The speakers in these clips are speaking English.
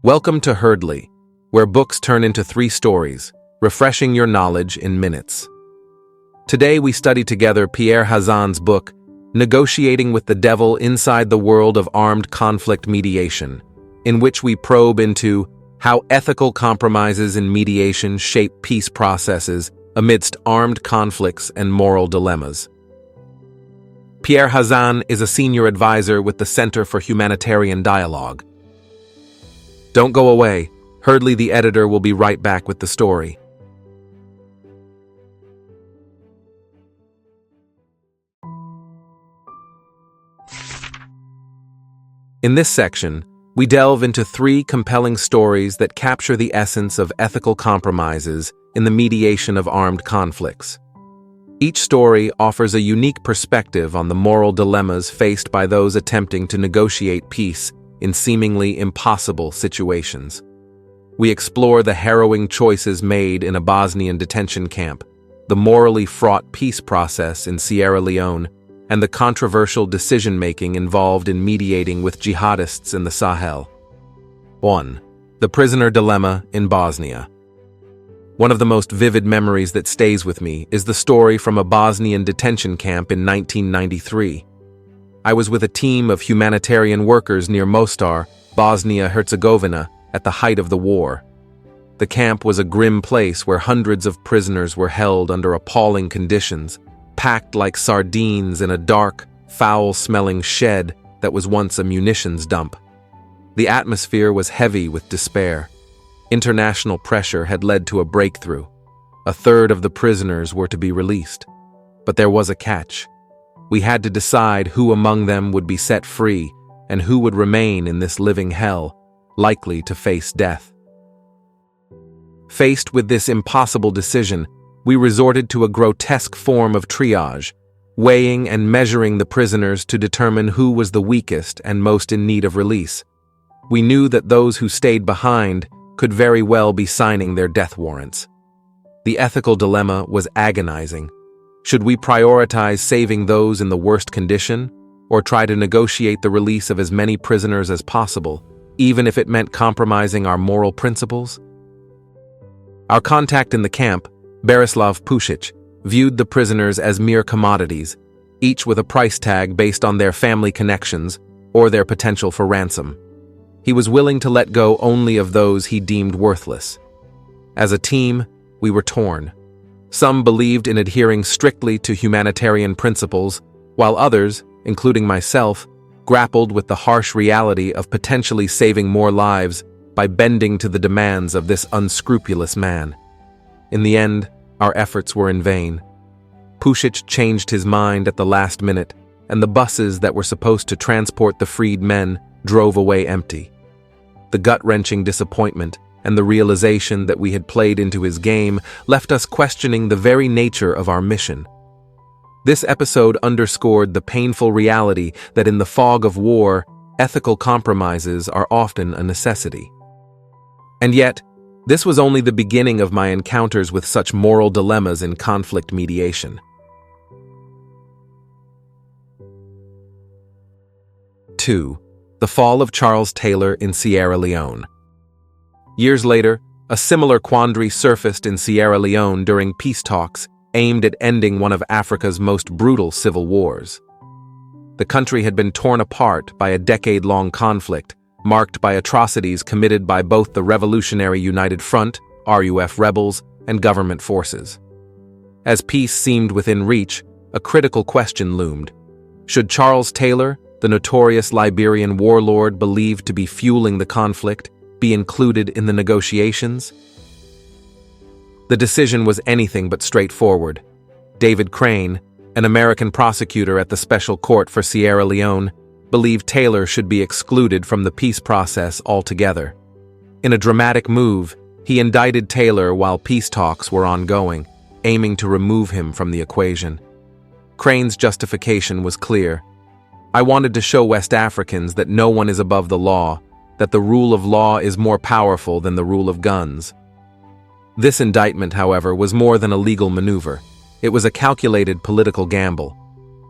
Welcome to Herdley, where books turn into 3 stories, refreshing your knowledge in minutes. Today we study together Pierre Hazan's book, Negotiating with the Devil Inside the World of Armed Conflict Mediation, in which we probe into how ethical compromises in mediation shape peace processes amidst armed conflicts and moral dilemmas. Pierre Hazan is a senior advisor with the Center for Humanitarian Dialogue. Don't go away. Herdley, the editor, will be right back with the story. In this section, we delve into 3 compelling stories that capture the essence of ethical compromises in the mediation of armed conflicts. Each story offers a unique perspective on the moral dilemmas faced by those attempting to negotiate peace in seemingly impossible situations. We explore the harrowing choices made in a Bosnian detention camp, the morally fraught peace process in Sierra Leone, and the controversial decision-making involved in mediating with jihadists in the Sahel. 1. The prisoner dilemma in Bosnia. One of the most vivid memories that stays with me is the story from a Bosnian detention camp in 1993. I was with a team of humanitarian workers near Mostar, Bosnia-Herzegovina, at the height of the war. The camp was a grim place where hundreds of prisoners were held under appalling conditions, packed like sardines in a dark, foul-smelling shed that was once a munitions dump. The atmosphere was heavy with despair. International pressure had led to a breakthrough. A third of the prisoners were to be released. But there was a catch. We had to decide who among them would be set free and who would remain in this living hell, likely to face death. Faced with this impossible decision, we resorted to a grotesque form of triage, weighing and measuring the prisoners to determine who was the weakest and most in need of release. We knew that those who stayed behind could very well be signing their death warrants. The ethical dilemma was agonizing. Should we prioritize saving those in the worst condition, or try to negotiate the release of as many prisoners as possible, even if it meant compromising our moral principles? Our contact in the camp, Berislav Pušić, viewed the prisoners as mere commodities, each with a price tag based on their family connections or their potential for ransom. He was willing to let go only of those he deemed worthless. As a team, we were torn. Some believed in adhering strictly to humanitarian principles, while others, including myself, grappled with the harsh reality of potentially saving more lives by bending to the demands of this unscrupulous man. In the end, our efforts were in vain. Pušić changed his mind at the last minute, and the buses that were supposed to transport the freed men drove away empty. The gut-wrenching disappointment and the realization that we had played into his game left us questioning the very nature of our mission. This episode underscored the painful reality that in the fog of war, ethical compromises are often a necessity. And yet, this was only the beginning of my encounters with such moral dilemmas in conflict mediation. 2. The fall of Charles Taylor in Sierra Leone. Years later, a similar quandary surfaced in Sierra Leone during peace talks aimed at ending one of Africa's most brutal civil wars. The country had been torn apart by a decade-long conflict, marked by atrocities committed by both the Revolutionary United Front, RUF rebels, and government forces. As peace seemed within reach, a critical question loomed. Should Charles Taylor, the notorious Liberian warlord believed to be fueling the conflict, be included in the negotiations? The decision was anything but straightforward. David Crane, an American prosecutor at the Special Court for Sierra Leone, believed Taylor should be excluded from the peace process altogether. In a dramatic move, he indicted Taylor while peace talks were ongoing, aiming to remove him from the equation. Crane's justification was clear. I wanted to show West Africans that no one is above the law, that the rule of law is more powerful than the rule of guns. This indictment, however, was more than a legal maneuver. It was a calculated political gamble.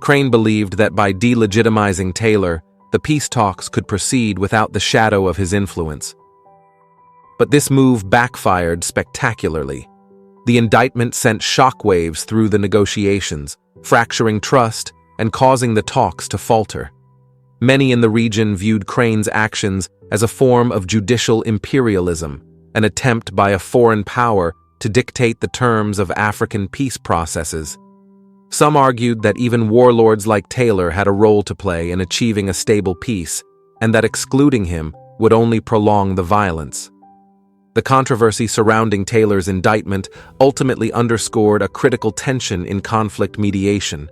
Crane believed that by delegitimizing Taylor, the peace talks could proceed without the shadow of his influence. But this move backfired spectacularly. The indictment sent shockwaves through the negotiations, fracturing trust and causing the talks to falter. Many in the region viewed Crane's actions as a form of judicial imperialism, an attempt by a foreign power to dictate the terms of African peace processes. Some argued that even warlords like Taylor had a role to play in achieving a stable peace, and that excluding him would only prolong the violence. The controversy surrounding Taylor's indictment ultimately underscored a critical tension in conflict mediation,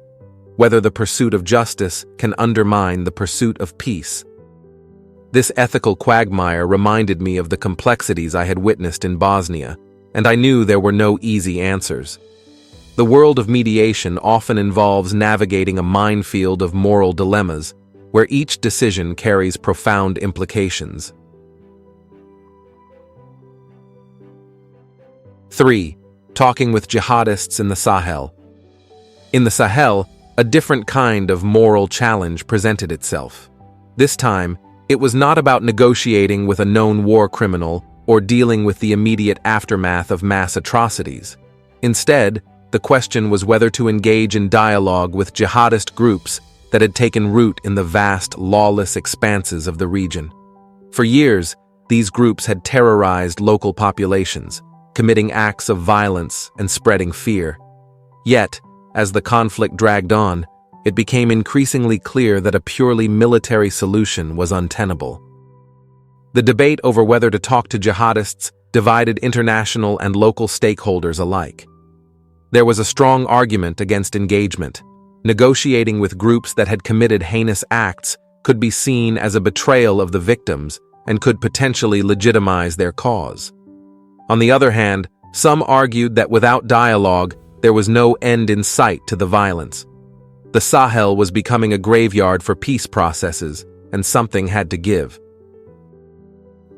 whether the pursuit of justice can undermine the pursuit of peace. This ethical quagmire reminded me of the complexities I had witnessed in Bosnia, and I knew there were no easy answers. The world of mediation often involves navigating a minefield of moral dilemmas, where each decision carries profound implications. 3. Talking with jihadists in the Sahel. In the Sahel, a different kind of moral challenge presented itself. This time, it was not about negotiating with a known war criminal or dealing with the immediate aftermath of mass atrocities. Instead, the question was whether to engage in dialogue with jihadist groups that had taken root in the vast, lawless expanses of the region. For years, these groups had terrorized local populations, committing acts of violence and spreading fear. Yet, as the conflict dragged on, it became increasingly clear that a purely military solution was untenable. The debate over whether to talk to jihadists divided international and local stakeholders alike. There was a strong argument against engagement. Negotiating with groups that had committed heinous acts could be seen as a betrayal of the victims and could potentially legitimize their cause. On the other hand, some argued that without dialogue, there was no end in sight to the violence. The Sahel was becoming a graveyard for peace processes, and something had to give.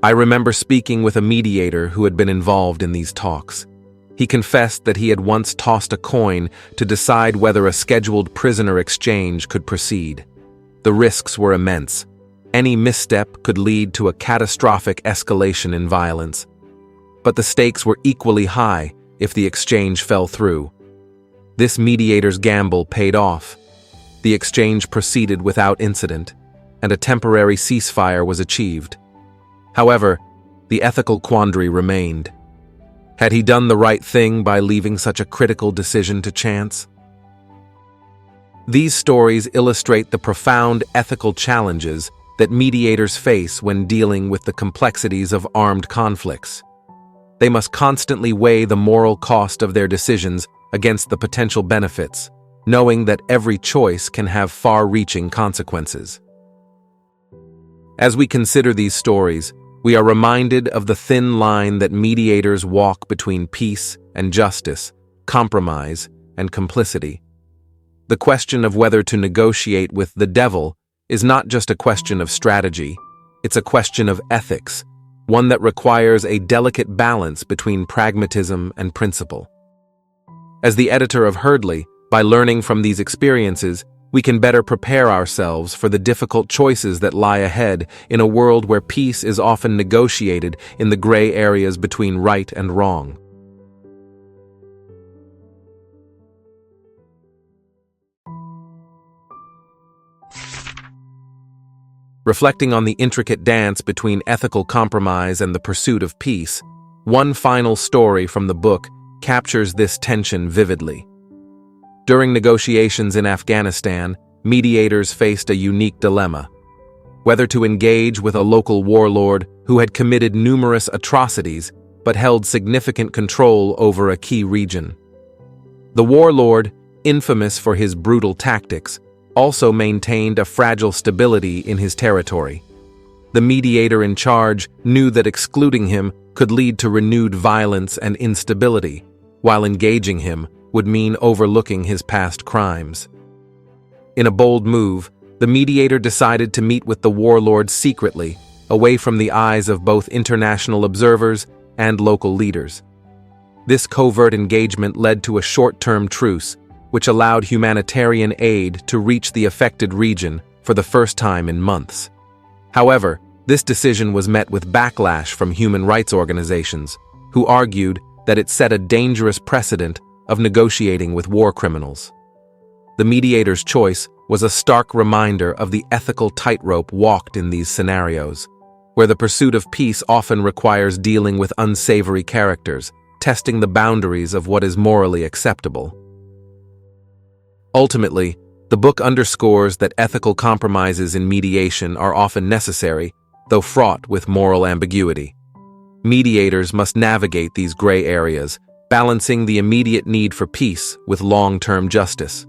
I remember speaking with a mediator who had been involved in these talks. He confessed that he had once tossed a coin to decide whether a scheduled prisoner exchange could proceed. The risks were immense. Any misstep could lead to a catastrophic escalation in violence. But the stakes were equally high if the exchange fell through. This mediator's gamble paid off. The exchange proceeded without incident, and a temporary ceasefire was achieved. However, the ethical quandary remained. Had he done the right thing by leaving such a critical decision to chance? These stories illustrate the profound ethical challenges that mediators face when dealing with the complexities of armed conflicts. They must constantly weigh the moral cost of their decisions against the potential benefits, knowing that every choice can have far-reaching consequences. As we consider these stories, we are reminded of the thin line that mediators walk between peace and justice, compromise and complicity. The question of whether to negotiate with the devil is not just a question of strategy, it's a question of ethics, one that requires a delicate balance between pragmatism and principle. As the editor of Herdley, by learning from these experiences, we can better prepare ourselves for the difficult choices that lie ahead in a world where peace is often negotiated in the gray areas between right and wrong. Reflecting on the intricate dance between ethical compromise and the pursuit of peace, one final story from the book captures this tension vividly. During negotiations in Afghanistan, mediators faced a unique dilemma: whether to engage with a local warlord who had committed numerous atrocities but held significant control over a key region. The warlord, infamous for his brutal tactics, also maintained a fragile stability in his territory. The mediator in charge knew that excluding him could lead to renewed violence and instability, while engaging him would mean overlooking his past crimes. In a bold move, the mediator decided to meet with the warlord secretly, away from the eyes of both international observers and local leaders. This covert engagement led to a short-term truce, which allowed humanitarian aid to reach the affected region for the first time in months. However, This decision was met with backlash from human rights organizations, who argued that it set a dangerous precedent of negotiating with war criminals. The mediator's choice was a stark reminder of the ethical tightrope walked in these scenarios, where the pursuit of peace often requires dealing with unsavory characters, testing the boundaries of what is morally acceptable. Ultimately, the book underscores that ethical compromises in mediation are often necessary, though fraught with moral ambiguity. Mediators must navigate these gray areas, balancing the immediate need for peace with long-term justice.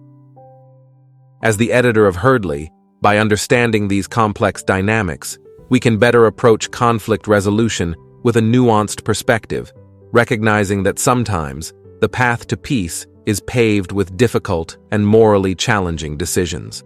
As the editor of Herdley, by understanding these complex dynamics, we can better approach conflict resolution with a nuanced perspective, recognizing that sometimes the path to peace is paved with difficult and morally challenging decisions.